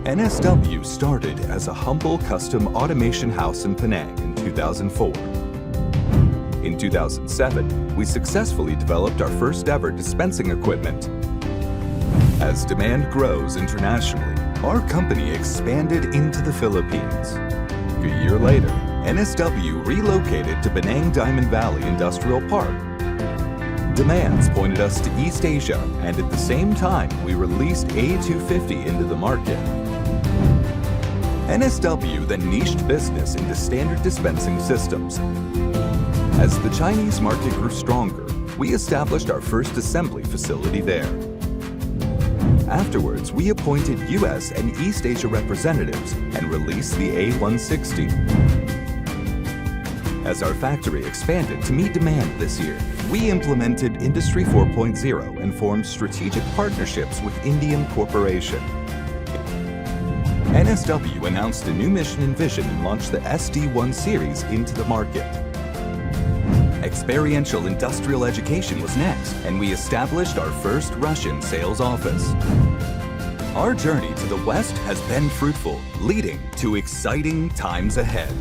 NSW started as a humble custom automation house in Penang in 2004. In 2007, we successfully developed our first ever dispensing equipment. As demand grows internationally, our company expanded into the Philippines. A year later, NSW relocated to Penang Diamond Valley Industrial Park. Demands pointed us to East Asia, and at the same time, we released A250 into the market. NSW then niched business into standard dispensing systems. As the Chinese market grew stronger, we established our first assembly facility there. Afterwards, we appointed US and East Asia representatives and released the A160. As our factory expanded to meet demand this year, we implemented Industry 4.0 and formed strategic partnerships with Indian Corporation. NSW announced a new mission and vision and launched the SD1 series into the market. Experiential industrial education was next, and we established our first Russian sales office. Our journey to the West has been fruitful, leading to exciting times ahead.